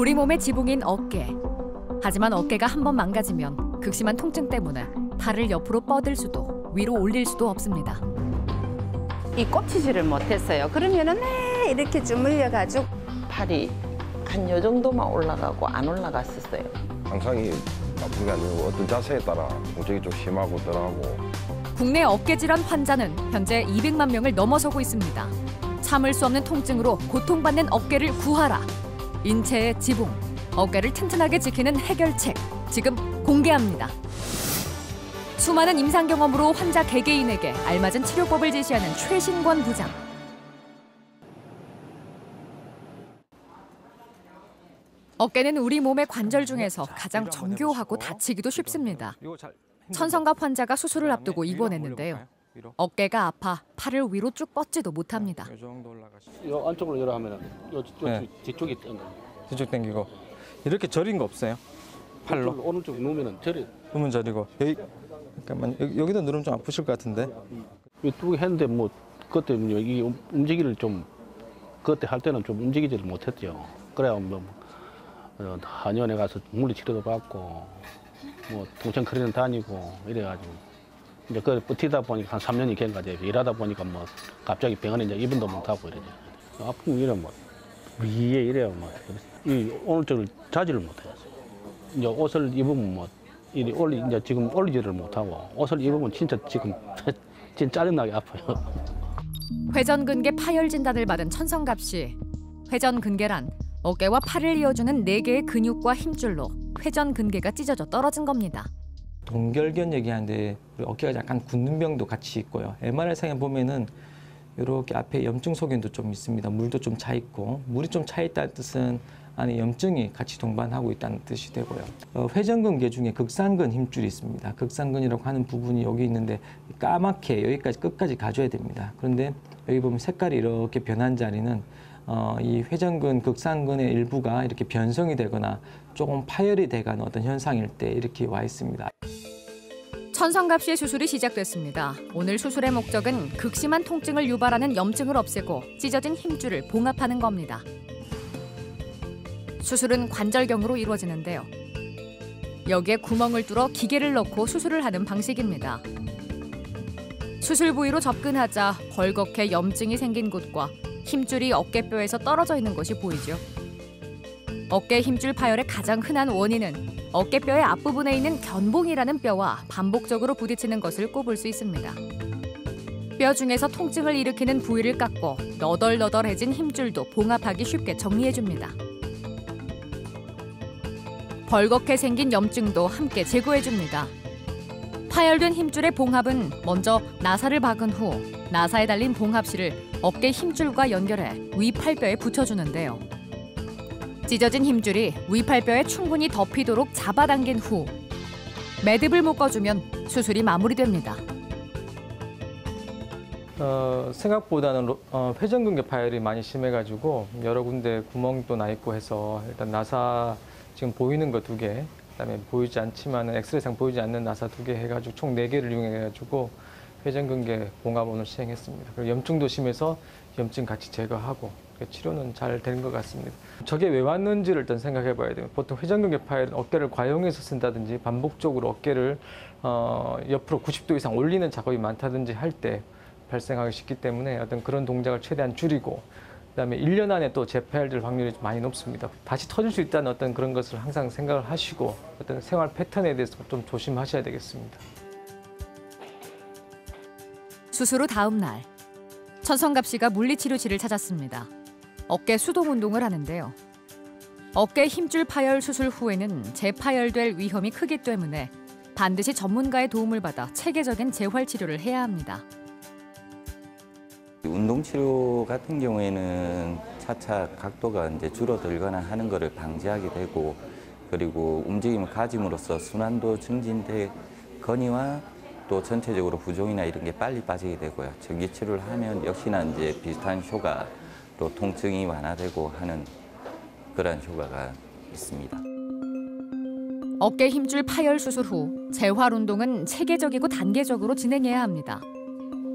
우리 몸의 지붕인 어깨. 하지만 어깨가 한번 망가지면 극심한 통증 때문에 팔을 옆으로 뻗을 수도 위로 올릴 수도 없습니다. 이 꽂히지를 못했어요. 그러면은 이렇게 주물려가지고 팔이 한 요 정도만 올라가고 안 올라갔었어요. 항상이 나쁜 게 아니고 어떤 자세에 따라 통증이 좀 심하고 덜하고. 국내 어깨 질환 환자는 현재 200만 명을 넘어서고 있습니다. 참을 수 없는 통증으로 고통받는 어깨를 구하라. 인체의 지붕, 어깨를 튼튼하게 지키는 해결책 지금 공개합니다. 수많은 임상 경험으로 환자 개개인에게 알맞은 치료법을 제시하는 최신권 부장. 어깨는 우리 몸의 관절 중에서 가장 정교하고 다치기도 쉽습니다. 천성갑 환자가 수술을 앞두고 입원했는데요. 어깨가 아파 팔을 위로 쭉 뻗지도 못합니다. 이 안쪽으로 열어 하면은 네. 뒤쪽이 뒤쪽 당기고 이렇게 저린 거 없어요? 팔로 오른쪽 누우면은 저리 누우면 저리고 여기 잠깐만 여기도 누르면 좀 아프실 것 같은데. 이쪽에 했는데 뭐 그때 여기 움직이를 좀 그때 할 때는 좀 움직이지를 못했죠. 그래야 뭐 한의원에 가서 물리치료도 받고 뭐 동천크리는 다니고 이래가지고 이제 그 버티다 보니까 한 3년이 된 거지. 일하다 보니까 뭐 갑자기 병원에 이제 입원도 못하고 이러죠. 아프면 이래 뭐 위에 이래요 뭐 이 오른쪽을 자지를 못해요. 이제 옷을 입으면 뭐 이제 지금 올리지를 못하고 옷을 입으면 진짜 지금 진짜 짜증나게 아파요. 회전근개 파열 진단을 받은 천성갑 씨. 회전근개란 어깨와 팔을 이어주는 4개의 근육과 힘줄로 회전근개가 찢어져 떨어진 겁니다. 동결견 얘기하는데 어깨가 약간 굳는 병도 같이 있고요. MRI상에 보면은 이렇게 앞에 염증 소견도 좀 있습니다. 물도 좀 차 있고 물이 좀 차 있다는 뜻은 안에 염증이 같이 동반하고 있다는 뜻이 되고요. 회전근개 중에 극상근 힘줄이 있습니다. 극상근이라고 하는 부분이 여기 있는데 까맣게 여기까지 끝까지 가줘야 됩니다. 그런데 여기 보면 색깔이 이렇게 변한 자리는 이 회전근, 극상근의 일부가 이렇게 변성이 되거나 조금 파열이 돼가는 어떤 현상일 때 이렇게 와 있습니다. 천성갑 씨의 수술이 시작됐습니다. 오늘 수술의 목적은 극심한 통증을 유발하는 염증을 없애고 찢어진 힘줄을 봉합하는 겁니다. 수술은 관절경으로 이루어지는데요. 여기에 구멍을 뚫어 기계를 넣고 수술을 하는 방식입니다. 수술 부위로 접근하자 벌겋게 염증이 생긴 곳과 힘줄이 어깨뼈에서 떨어져 있는 것이 보이죠. 어깨 힘줄 파열의 가장 흔한 원인은 어깨뼈의 앞부분에 있는 견봉이라는 뼈와 반복적으로 부딪히는 것을 꼽을 수 있습니다. 뼈 중에서 통증을 일으키는 부위를 깎고 너덜너덜해진 힘줄도 봉합하기 쉽게 정리해줍니다. 벌겋게 생긴 염증도 함께 제거해줍니다. 파열된 힘줄의 봉합은 먼저 나사를 박은 후 나사에 달린 봉합실을 어깨 힘줄과 연결해 위팔뼈에 붙여주는데요. 찢어진 힘줄이 위팔뼈에 충분히 덮이도록 잡아당긴 후 매듭을 묶어주면 수술이 마무리됩니다. 생각보다는 회전근개 파열이 많이 심해가지고 여러 군데 구멍도 나 있고 해서 일단 나사 지금 보이는 거 2개, 그다음에 보이지 않지만 엑스레이상 보이지 않는 나사 2개 해가지고 총 4개를 이용해가지고 회전근개 봉합원을 시행했습니다. 그리고 염증도 심해서 염증 같이 제거하고 치료는 잘 된 것 같습니다. 저게 왜 왔는지를 일단 생각해 봐야 돼요. 보통 회전근개 파열은 어깨를 과용해서 쓴다든지 반복적으로 어깨를 옆으로 90도 이상 올리는 작업이 많다든지 할 때 발생하기 쉽기 때문에 어떤 그런 동작을 최대한 줄이고 그다음에 1년 안에 또 재파열될 확률이 많이 높습니다. 다시 터질 수 있다는 어떤 그런 것을 항상 생각을 하시고 어떤 생활 패턴에 대해서 좀 조심하셔야 되겠습니다. 수술 후 다음 날, 천성갑 씨가 물리치료실을 찾았습니다. 어깨 수동 운동을 하는데요. 어깨 힘줄 파열 수술 후에는 재파열될 위험이 크기 때문에 반드시 전문가의 도움을 받아 체계적인 재활 치료를 해야 합니다. 운동치료 같은 경우에는 차차 각도가 이제 줄어들거나 하는 것을 방지하게 되고 그리고 움직임을 가짐으로써 순환도 증진되거니와 또 전체적으로 부종이나 이런 게 빨리 빠지게 되고요. 전기치료를 하면 역시나 이제 비슷한 효과로 통증이 완화되고 하는 그런 효과가 있습니다. 어깨 힘줄 파열 수술 후 재활 운동은 체계적이고 단계적으로 진행해야 합니다.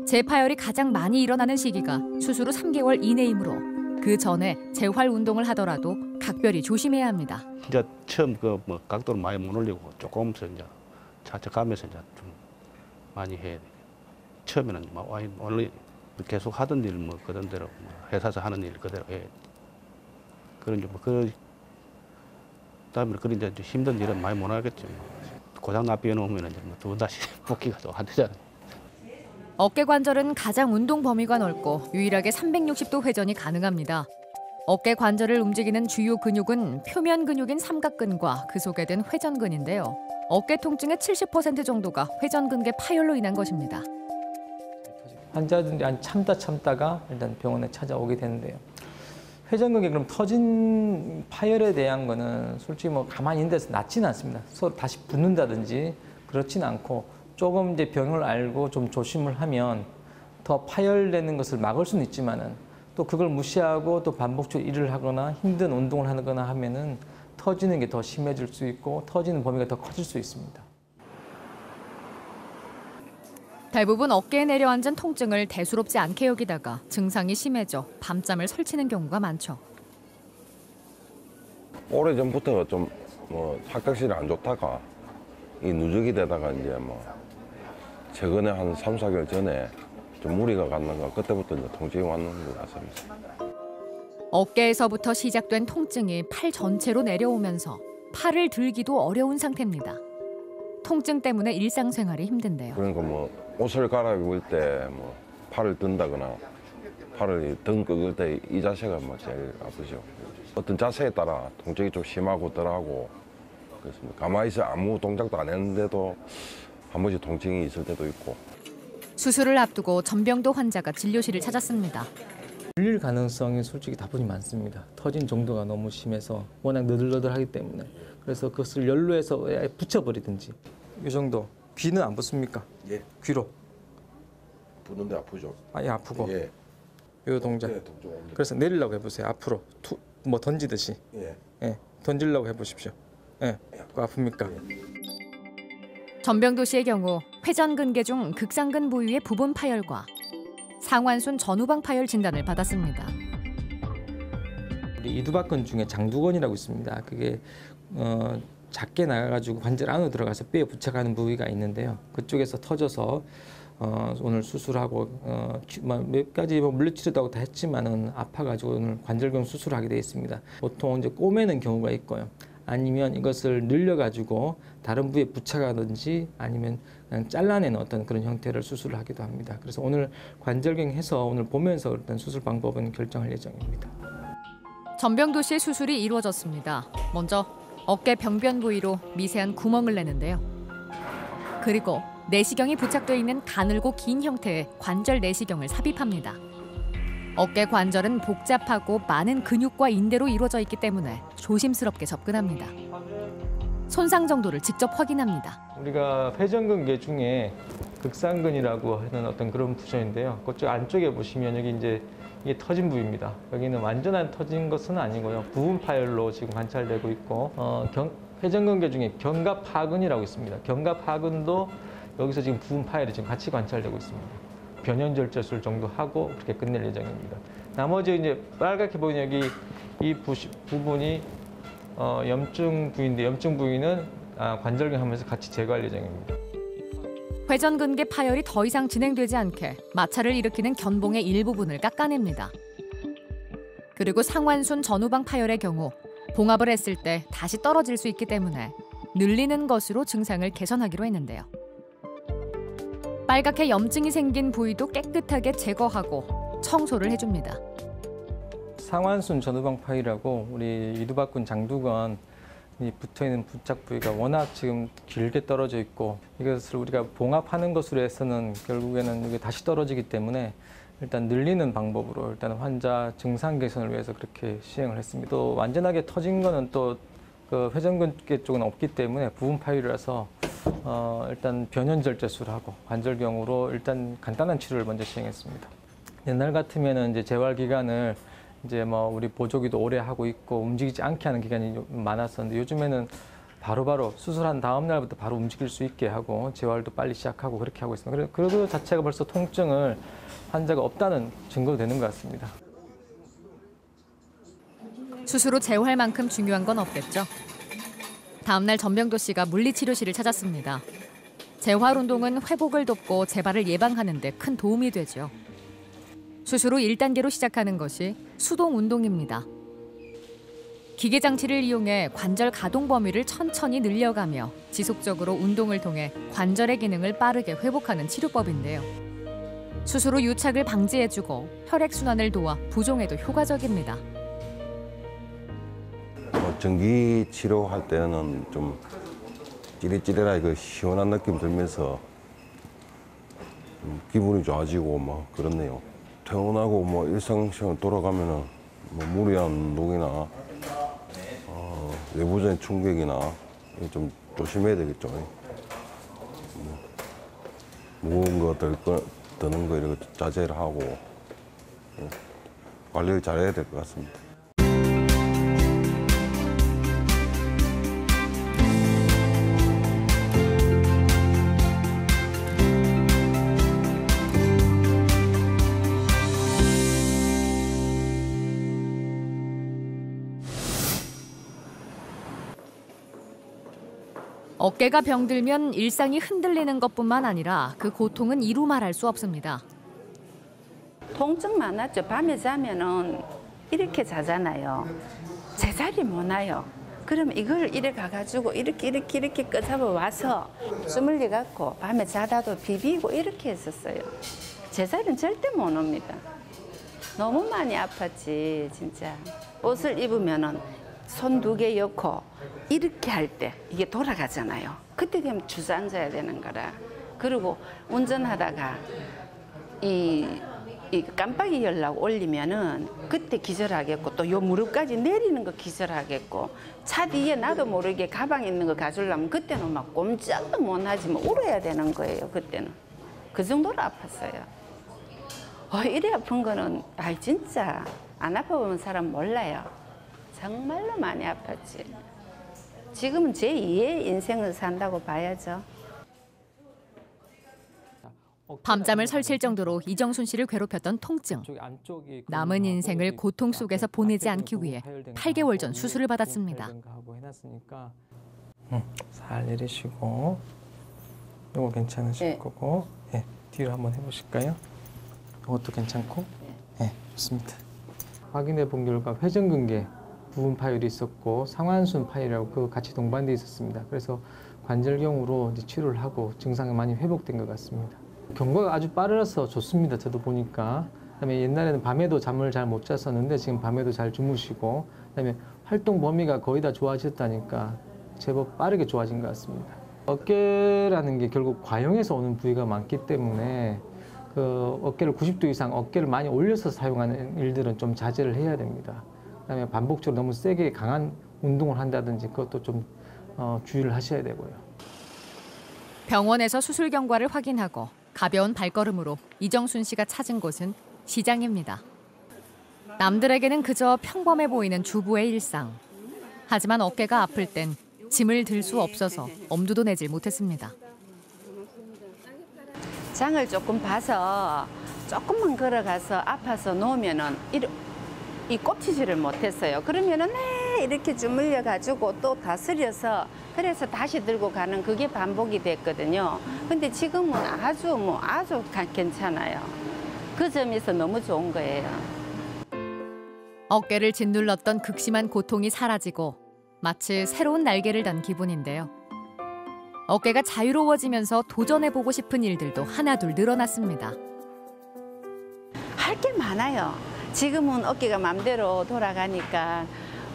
재파열이 가장 많이 일어나는 시기가 수술 후 3개월 이내이므로 그 전에 재활 운동을 하더라도 각별히 조심해야 합니다. 이제 처음 그 뭐 각도를 많이 못 올리고 조금씩 이제 차차 가면서 이제 좀 많이 해야 돼. 처음에는 막 원래 계속 하던 일 뭐 그런 대로 뭐 회사에서 하는 일 그대로 해. 그런 뭐그 다음에 그런 이제 힘든 일은 많이 못 하겠죠. 고장 나비해 놓으면 이제 뭐 두 번 다시 복귀가 또 안 되잖아요. 어깨 관절은 가장 운동 범위가 넓고 유일하게 360도 회전이 가능합니다. 어깨 관절을 움직이는 주요 근육은 표면 근육인 삼각근과 그 속에 든 회전근인데요. 어깨 통증의 70% 정도가 회전근개 파열로 인한 것입니다. 환자들이 참다가 일단 병원에 찾아오게 되는데요. 회전근개 그럼 터진 파열에 대한 거는 솔직히 뭐 가만히 있는 데서 낫지는 않습니다. 서로 다시 붙는다든지 그렇진 않고 조금 이제 병을 알고 좀 조심을 하면 더 파열되는 것을 막을 수는 있지만은 또 그걸 무시하고 또 반복적으로 일을 하거나 힘든 운동을 하거나 하면은 터지는 게 더 심해질 수 있고 터지는 범위가 더 커질 수 있습니다. 대부분 어깨에 내려앉은 통증을 대수롭지 않게 여기다가 증상이 심해져 밤잠을 설치는 경우가 많죠. 오래전부터 좀 뭐 착각실이 안 좋다가 이 누적이 되다가 이제 뭐 최근에 한 3, 4개월 전에 좀 무리가 갔는가 그때부터 이제 통증이 왔는 것 같습니다. 어깨에서부터 시작된 통증이 팔 전체로 내려오면서 팔을 들기도 어려운 상태입니다. 통증 때문에 일상생활이 힘든데요. 그러니까 뭐 옷을 갈아입을 때 뭐 팔을 든다거나 팔을 등 끄을 때 이 자세가 뭐 제일 아프죠. 어떤 자세에 따라 통증이 좀 심하고 덜하고 그렇습니다. 가만히 있어 아무 동작도 안 했는데도 한 번씩 통증이 있을 때도 있고. 수술을 앞두고 전병도 환자가 진료실을 찾았습니다. 물릴 가능성이 솔직히 다분히 많습니다. 터진 정도가 너무 심해서 워낙 너덜너덜하기 때문에 그래서 그것을 연로해서 아예 붙여버리든지 이 정도. 귀는 안 붙습니까? 예. 귀로. 붙는데 아프죠? 아예 아프고. 예. 이 동작. 네, 동작 옵니다. 그래서 내리려고 해보세요. 앞으로 뭐 던지듯이. 예. 예. 던지려고 해보십시오. 예. 그거 아픕니까? 전병도 씨의 경우 회전근개 중 극상근 부위의 부분 파열과 상완순 전후방 파열 진단을 받았습니다. 우리 이두박근 중에 장두건이라고 있습니다. 그게 작게 나가가지고 관절 안으로 들어가서 뼈에 부착하는 부위가 있는데요. 그쪽에서 터져서 오늘 수술하고 몇 가지 물리치료도 다 했지만은 아파가지고 오늘 관절경 수술하게 되어 있습니다. 보통 이제 꼬매는 경우가 있고요. 아니면 이것을 늘려가지고 다른 부위에 부착하든지 아니면 그냥 잘라내는 어떤 그런 형태를 수술을 하기도 합니다. 그래서 오늘 관절경 해서 오늘 보면서 일단 수술 방법은 결정할 예정입니다. 전병도 씨의 수술이 이루어졌습니다. 먼저 어깨 병변 부위로 미세한 구멍을 내는데요. 그리고 내시경이 부착되어 있는 가늘고 긴 형태의 관절 내시경을 삽입합니다. 어깨 관절은 복잡하고 많은 근육과 인대로 이루어져 있기 때문에 조심스럽게 접근합니다. 손상 정도를 직접 확인합니다. 우리가 회전근개 중에 극상근이라고 하는 어떤 그런 부전인데요. 그쪽 안쪽에 보시면 여기 이제 이게 터진 부위입니다. 여기는 완전한 터진 것은 아니고요. 부분 파열로 지금 관찰되고 있고 회전근개 중에 견갑하근이라고 있습니다. 견갑하근도 여기서 지금 부분 파열이 지금 같이 관찰되고 있습니다. 변연절제술 정도 하고 그렇게 끝낼 예정입니다. 나머지 이제 빨갛게 보이는 여기 이 부분이 염증 부위인데 염증 부위는 관절경 하면서 같이 제거할 예정입니다. 회전근개 파열이 더 이상 진행되지 않게 마찰을 일으키는 견봉의 일부분을 깎아냅니다. 그리고 상완순 전후방 파열의 경우 봉합을 했을 때 다시 떨어질 수 있기 때문에 늘리는 것으로 증상을 개선하기로 했는데요. 빨갛게 염증이 생긴 부위도 깨끗하게 제거하고 청소를 해줍니다. 상완순 전후방 파열이라고 우리 이두박근 장두건이 붙어있는 부착 부위가 워낙 지금 길게 떨어져 있고 이것을 우리가 봉합하는 것으로 해서는 결국에는 이게 다시 떨어지기 때문에 일단 늘리는 방법으로 일단 환자 증상 개선을 위해서 그렇게 시행을 했습니다. 또 완전하게 터진 거는 또 그 회전근개 쪽은 없기 때문에 부분 파열이라서 일단 변연절제술하고 관절경으로 일단 간단한 치료를 먼저 시행했습니다. 옛날 같으면은 이제 재활 기간을 이제 뭐 우리 보조기도 오래 하고 있고 움직이지 않게 하는 기간이 많았었는데 요즘에는 바로바로 수술한 다음 날부터 바로 움직일 수 있게 하고 재활도 빨리 시작하고 그렇게 하고 있습니다. 그거 자체가 벌써 통증을 환자가 없다는 증거가 되는 것 같습니다. 수술 후 재활 만큼 중요한 건 없겠죠. 다음 날 전병도 씨가 물리치료실을 찾았습니다. 재활 운동은 회복을 돕고 재발을 예방하는 데 큰 도움이 되죠. 수술 후 1단계로 시작하는 것이 수동 운동입니다. 기계 장치를 이용해 관절 가동 범위를 천천히 늘려가며 지속적으로 운동을 통해 관절의 기능을 빠르게 회복하는 치료법인데요. 수술 후 유착을 방지해주고 혈액순환을 도와 부종에도 효과적입니다. 전기 치료할 때는 좀 찌릿찌릿하게 시원한 느낌 들면서 기분이 좋아지고 막 그렇네요. 퇴원하고 뭐 일상생활 돌아가면은 뭐 무리한 운동이나 내부적인 충격이나 좀 조심해야 되겠죠. 무거운 거 드는 거 이런 거 자제를 하고 관리를 잘해야 될 것 같습니다. 어깨가 병들면 일상이 흔들리는 것뿐만 아니라 그 고통은 이루 말할 수 없습니다. 통증 많았죠. 밤에 자면은 이렇게 자잖아요. 제자리 못 나요. 그럼 이걸 이래 가가지고 이렇게 끄잡아 와서 주물려 갖고 밤에 자다도 비비고 이렇게 했었어요. 제자리는 절대 못 옵니다. 너무 많이 아팠지 진짜. 옷을 입으면은 손 2개 엮고 이렇게 할 때 이게 돌아가잖아요. 그때 되면 주저앉아야 되는 거라. 그리고 운전하다가 이 깜빡이 열라고 올리면은 그때 기절하겠고 또 요 무릎까지 내리는 거 기절하겠고 차 뒤에 나도 모르게 가방 있는 거 가져오려면 그때는 막 꼼짝도 못 하지 뭐 울어야 되는 거예요. 그때는 그 정도로 아팠어요. 이래 아픈 거는 진짜 안 아파보면 사람 몰라요. 정말로 많이 아팠지. 지금은 제2의 인생을 산다고 봐야죠. 밤잠을 설칠 정도로 이정순 씨를 괴롭혔던 통증. 남은 인생을 고통 속에서 보내지 않기 위해 8개월 전 수술을 받았습니다. 살 내리시고 이거 괜찮으실 거고 뒤로 한번 해보실까요? 이것도 괜찮고 좋습니다. 확인해 본 결과 회전근개 부분 파열이 있었고 상완순 파열이라고 그거 같이 동반돼 있었습니다. 그래서 관절경으로 이제 치료를 하고 증상이 많이 회복된 것 같습니다. 경과가 아주 빠르서 좋습니다. 저도 보니까. 그다음에 옛날에는 밤에도 잠을 잘 못 잤었는데 지금 밤에도 잘 주무시고 그다음에 활동 범위가 거의 다 좋아지셨다니까 제법 빠르게 좋아진 것 같습니다. 어깨라는 게 결국 과형에서 오는 부위가 많기 때문에 그 어깨를 90도 이상 어깨를 많이 올려서 사용하는 일들은 좀 자제를 해야 됩니다. 그다음에 반복적으로 너무 세게 강한 운동을 한다든지 그것도 좀 주의를 하셔야 되고요. 병원에서 수술 경과를 확인하고 가벼운 발걸음으로 이정순 씨가 찾은 곳은 시장입니다. 남들에게는 그저 평범해 보이는 주부의 일상. 하지만 어깨가 아플 땐 짐을 들 수 없어서 엄두도 내질 못했습니다. 장을 조금 봐서 조금만 걸어가서 아파서 놓으면은 이 꼽치지를 못했어요. 그러면은 이렇게 주물려 가지고 또 다스려서 그래서 다시 들고 가는 그게 반복이 됐거든요. 근데 지금은 아주 괜찮아요. 그 점에서 너무 좋은 거예요. 어깨를 짓눌렀던 극심한 고통이 사라지고 마치 새로운 날개를 단 기분인데요. 어깨가 자유로워지면서 도전해보고 싶은 일들도 하나둘 늘어났습니다. 할 게 많아요. 지금은 어깨가 마음대로 돌아가니까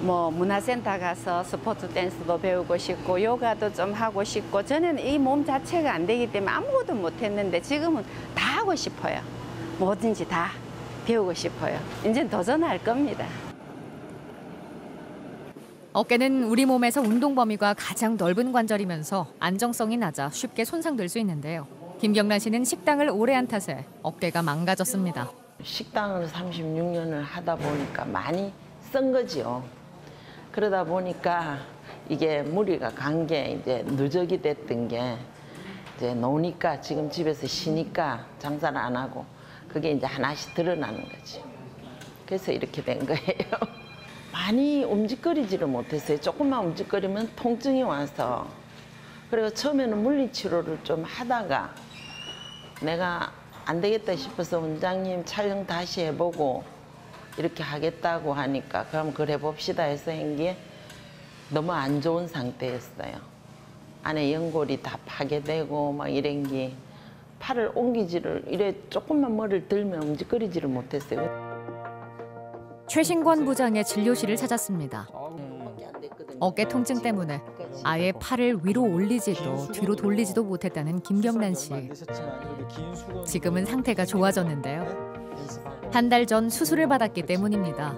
뭐 문화센터 가서 스포츠 댄스도 배우고 싶고 요가도 좀 하고 싶고 전에는 이 몸 자체가 안 되기 때문에 아무것도 못했는데 지금은 다 하고 싶어요. 뭐든지 다 배우고 싶어요. 이제 도전할 겁니다. 어깨는 우리 몸에서 운동 범위가 가장 넓은 관절이면서 안정성이 낮아 쉽게 손상될 수 있는데요. 김경란 씨는 식당을 오래 한 탓에 어깨가 망가졌습니다. 식당을 36년을 하다 보니까 많이 쓴 거지요. 그러다 보니까 이게 무리가 간 게 이제 누적이 됐던 게 이제 노니까 지금 집에서 쉬니까 장사를 안 하고 그게 이제 하나씩 드러나는 거지. 그래서 이렇게 된 거예요. 많이 움직거리지를 못했어요. 조금만 움직거리면 통증이 와서. 그리고 처음에는 물리치료를 좀 하다가 내가 안 되겠다 싶어서 원장님 촬영 다시 해보고 이렇게 하겠다고 하니까 그럼 그래 봅시다 해서 한 게 너무 안 좋은 상태였어요. 안에 연골이 다 파괴되고 막 이런 게 팔을 옮기지를 이래 조금만 머리를 들면 움직거리지를 못했어요. 최신권 부장의 진료실을 찾았습니다. 어깨 통증 때문에 아예 팔을 위로 올리지도 뒤로 돌리지도 못했다는 김경란 씨. 지금은 상태가 좋아졌는데요. 한 달 전 수술을 받았기 때문입니다.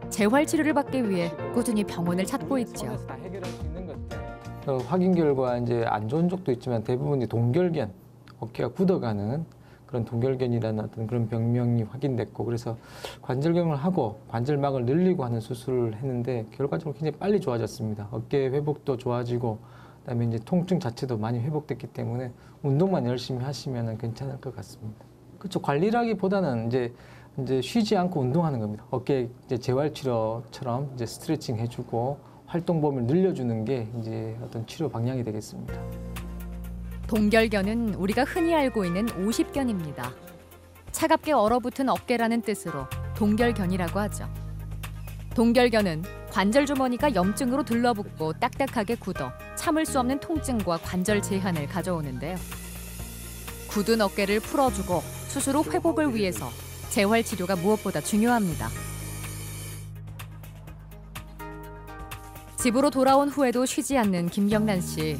재활 치료를 받기 위해 꾸준히 병원을 찾고 있죠. 확인 결과 이제 안 좋은 적도 있지만 대부분이 동결견, 어깨가 굳어가는 그런 동결견이라는 어떤 그런 병명이 확인됐고, 그래서 관절경을 하고 관절막을 늘리고 하는 수술을 했는데 결과적으로 굉장히 빨리 좋아졌습니다. 어깨 회복도 좋아지고 그다음에 이제 통증 자체도 많이 회복됐기 때문에 운동만 열심히 하시면 괜찮을 것 같습니다. 그렇죠. 관리라기보다는 이제 쉬지 않고 운동하는 겁니다. 어깨 이제 재활치료처럼 이제 스트레칭 해주고 활동 범위를 늘려주는 게 이제 어떤 치료 방향이 되겠습니다. 동결견은 우리가 흔히 알고 있는 오십견입니다. 차갑게 얼어붙은 어깨라는 뜻으로 동결견이라고 하죠. 동결견은 관절 주머니가 염증으로 들러붙고 딱딱하게 굳어 참을 수 없는 통증과 관절 제한을 가져오는데요. 굳은 어깨를 풀어주고 수술 후 회복을 위해서 재활 치료가 무엇보다 중요합니다. 집으로 돌아온 후에도 쉬지 않는 김경란 씨.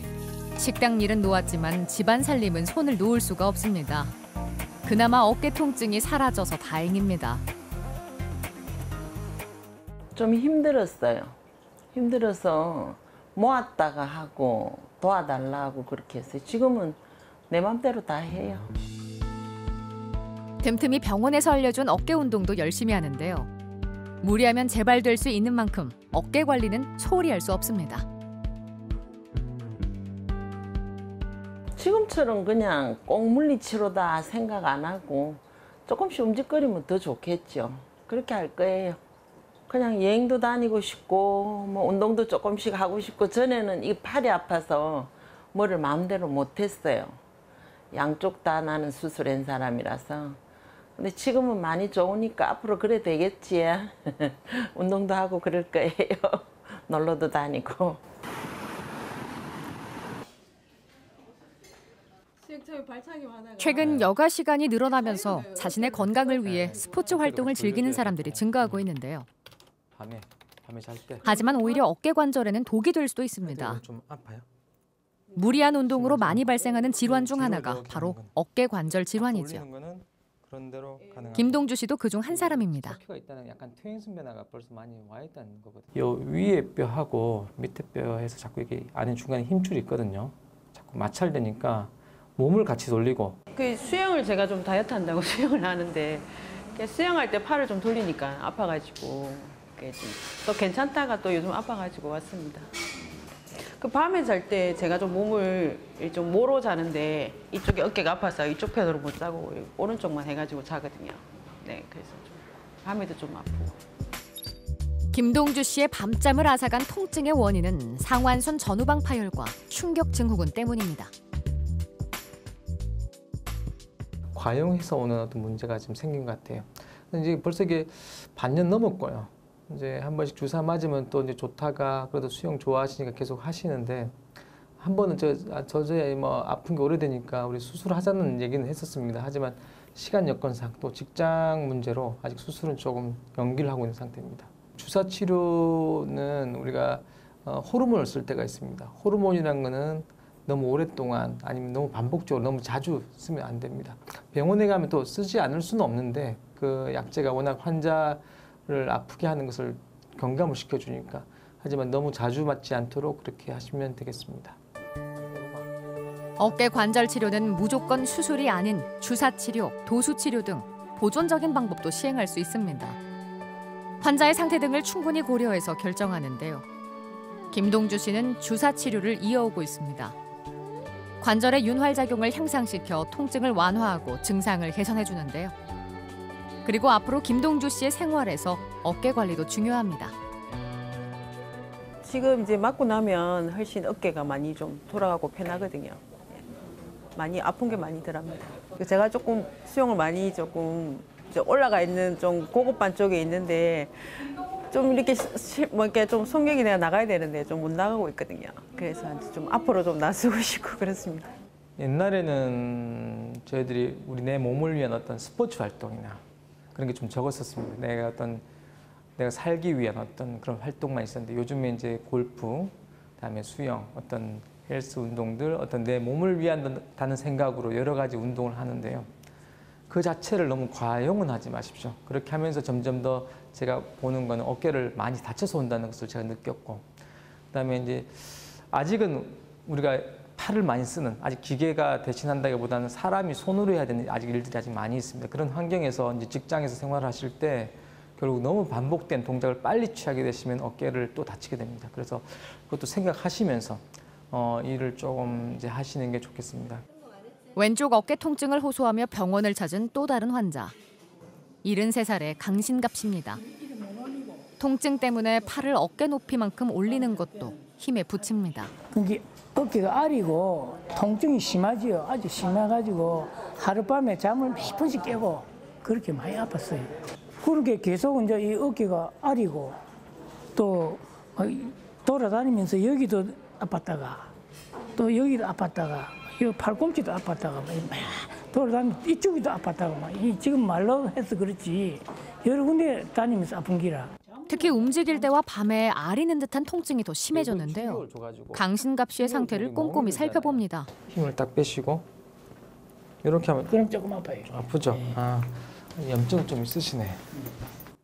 식당 일은 놓았지만 집안 살림은 손을 놓을 수가 없습니다. 그나마 어깨 통증이 사라져서 다행입니다. 좀 힘들었어요. 힘들어서 모았다가 하고 도와달라고 그렇게 했어요. 지금은 내 맘대로 다 해요. 틈틈이 병원에서 알려준 어깨 운동도 열심히 하는데요. 무리하면 재발될 수 있는 만큼 어깨 관리는 소홀히 할 수 없습니다. 지금처럼 그냥 꼭 물리치료다 생각 안 하고 조금씩 움직거리면 더 좋겠죠. 그렇게 할 거예요. 그냥 여행도 다니고 싶고 뭐 운동도 조금씩 하고 싶고, 전에는 이 팔이 아파서 뭐를 마음대로 못했어요. 양쪽 다 나는 수술한 사람이라서. 근데 지금은 많이 좋으니까 앞으로 그래 되겠지. 운동도 하고 그럴 거예요. 놀러도 다니고. 최근 여가 시간이 늘어나면서 자신의 건강을 위해 스포츠 활동을 즐기는 사람들이 증가하고 있는데요. 밤에 잘 때. 하지만 오히려 어깨 관절에는 독이 될 수도 있습니다. 좀 아파요? 무리한 운동으로 많이 발생하는 질환 중 하나가 바로 어깨 관절 질환이죠. 그런 대로 가능합니다. 김동주 씨도 그중 한 사람입니다. 터키가 있다는 약간 퇴행성 변화가 벌써 많이 와 있다는 거거든요. 요 위에 뼈하고 밑에 뼈에서 자꾸 이게 안에 중간에 힘줄이 있거든요. 자꾸 마찰되니까 몸을 같이 돌리고. 그 수영을 제가 좀 다이어트 한다고 수영을 하는데 수영할 때 팔을 좀 돌리니까 아파가지고 또 괜찮다가 또 요즘 아파가지고 왔습니다. 그 밤에 잘 때 제가 좀 몸을 좀 모로 자는데 이쪽에 어깨가 아파서 이쪽 편으로 못 자고 오른쪽만 해가지고 자거든요. 네, 그래서 좀 밤에도 좀 아프고. 김동주 씨의 밤잠을 앗아간 통증의 원인은 상완순 전후방 파열과 충격 증후군 때문입니다. 과용해서 오는 어떤 문제가 좀 생긴 것 같아요. 이제 벌써 이게 반년 넘었고요. 이제 한 번씩 주사 맞으면 또 이제 좋다가 그래도 수영 좋아하시니까 계속 하시는데, 한 번은 저의 뭐 아픈 게 오래되니까 우리 수술하자는 얘기는 했었습니다. 하지만 시간 여건상 또 직장 문제로 아직 수술은 조금 연기를 하고 있는 상태입니다. 주사 치료는 우리가 호르몬을 쓸 때가 있습니다. 호르몬이라는 거는 너무 오랫동안 아니면 너무 반복적으로 너무 자주 쓰면 안 됩니다. 병원에 가면 또 쓰지 않을 수는 없는데 그 약제가 워낙 환자를 아프게 하는 것을 경감을 시켜주니까, 하지만 너무 자주 맞지 않도록 그렇게 하시면 되겠습니다. 어깨 관절 치료는 무조건 수술이 아닌 주사 치료, 도수 치료 등 보존적인 방법도 시행할 수 있습니다. 환자의 상태 등을 충분히 고려해서 결정하는데요. 김동주 씨는 주사 치료를 이어오고 있습니다. 관절의 윤활작용을 향상시켜 통증을 완화하고 증상을 개선해주는데요. 그리고 앞으로 김동주 씨의 생활에서 어깨 관리도 중요합니다. 지금 이제 맞고 나면 훨씬 어깨가 많이 좀 돌아가고 편하거든요. 많이 아픈 게 많이 덜합니다. 제가 조금 수영을 많이 조금 올라가 있는 좀 고급반 쪽에 있는데 좀 이렇게 뭐 이렇게 좀 성격이 내가 나가야 되는데 좀 못 나가고 있거든요. 그래서 좀 앞으로 좀 나서고 싶고 그렇습니다. 옛날에는 저희들이 내 몸을 위한 어떤 스포츠 활동이나 그런 게 좀 적었었습니다. 내가 살기 위한 어떤 그런 활동만 있었는데 요즘에 이제 골프, 그다음에 수영, 어떤 헬스 운동들, 어떤 내 몸을 위한다는 생각으로 여러 가지 운동을 하는데요. 그 자체를 너무 과용은 하지 마십시오. 그렇게 하면서 점점 더 제가 보는 거는 어깨를 많이 다쳐서 온다는 것을 제가 느꼈고, 그다음에 이제 아직은 우리가 팔을 많이 쓰는, 아직 기계가 대신한다기보다는 사람이 손으로 해야 되는 아직 일들이 아직 많이 있습니다. 그런 환경에서 이제 직장에서 생활하실 때 결국 너무 반복된 동작을 빨리 취하게 되시면 어깨를 또 다치게 됩니다. 그래서 그것도 생각하시면서 일을 조금 이제 하시는 게 좋겠습니다. 왼쪽 어깨 통증을 호소하며 병원을 찾은 또 다른 환자. 73살의 강신갑 씨입니다. 통증 때문에 팔을 어깨 높이만큼 올리는 것도 힘에 부칩니다. 그게 어깨가 아리고 통증이 심하지요. 아주 심해가지고 하룻밤에 잠을 몇 번씩 깨고 그렇게 많이 아팠어요. 그렇게 계속 이제 이 어깨가 아리고 또 돌아다니면서 여기도 아팠다가 또 여기도 아팠다가 이 팔꿈치도 아팠다가 막 돌아다니면서 이쪽이도 아팠다가 막 지금 말로 해서 그렇지 여러 군데 다니면서 아픈 기라. 특히 움직일 때와 밤에 아리는 듯한 통증이 더 심해졌는데요. 강신갑 씨의 상태를 꼼꼼히 살펴봅니다. 힘을 딱 빼시고 이렇게 하면 그럼 조금 아파요. 아프죠? 네. 염증 좀 있으시네.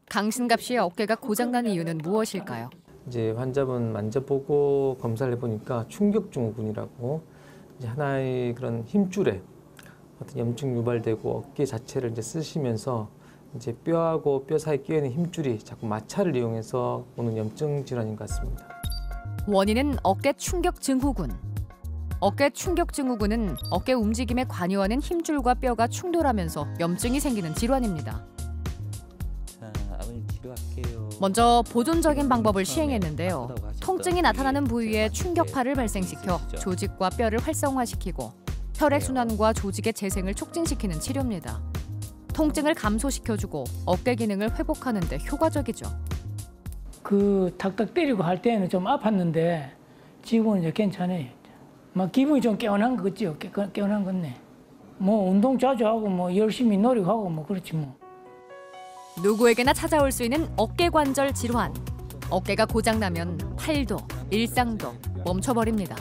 강신갑 씨의 어깨가 고장난 이유는 무엇일까요? 이제 환자분 만져보고 검사를 해보니까 충격증후군이라고 이제 하나의 그런 힘줄에 어떤 염증 유발되고 어깨 자체를 이제 쓰시면서 이제 뼈하고 뼈 사이 끼어 있는 힘줄이 자꾸 마찰을 이용해서 오는 염증 질환인 것 같습니다. 원인은 어깨 충격 증후군. 어깨 충격 증후군은 어깨 움직임에 관여하는 힘줄과 뼈가 충돌하면서 염증이 생기는 질환입니다. 자, 아버님 치료할게요. 먼저 보존적인 방법을 시행했는데요. 통증이 나타나는 부위에 충격파를 발생시켜 조직과 뼈를 활성화시키고 혈액순환과 조직의 재생을 촉진시키는 치료입니다. 통증을 감소시켜주고 어깨 기능을 회복하는 데 효과적이죠. 그 탁탁 때리고 할 때는 좀 아팠는데 지금은 이제 괜찮아요. 막 기분이 좀 개운한 거 같지요. 개운한 건네. 뭐 운동 자주 하고 뭐 열심히 노력하고 뭐 그렇지 뭐. 누구에게나 찾아올 수 있는 어깨 관절 질환. 어깨가 고장나면 팔도, 일상도 멈춰버립니다.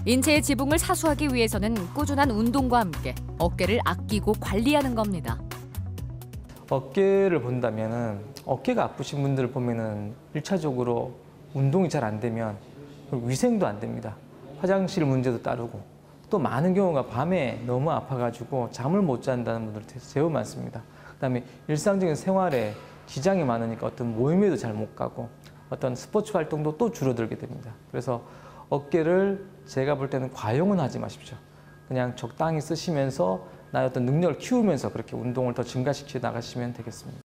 인체의 지붕을 사수하기 위해서는 꾸준한 운동과 함께 어깨를 아끼고 관리하는 겁니다. 어깨를 본다면은 어깨가 아프신 분들을 보면은 1차적으로 운동이 잘 안 되면 위생도 안 됩니다. 화장실 문제도 따르고 또 많은 경우가 밤에 너무 아파가지고 잠을 못 잔다는 분들 매우 많습니다. 그다음에 일상적인 생활에 지장이 많으니까 어떤 모임에도 잘 못 가고 어떤 스포츠 활동도 또 줄어들게 됩니다. 그래서 어깨를 제가 볼 때는 과용은 하지 마십시오. 그냥 적당히 쓰시면서 나의 어떤 능력을 키우면서 그렇게 운동을 더 증가시켜 나가시면 되겠습니다.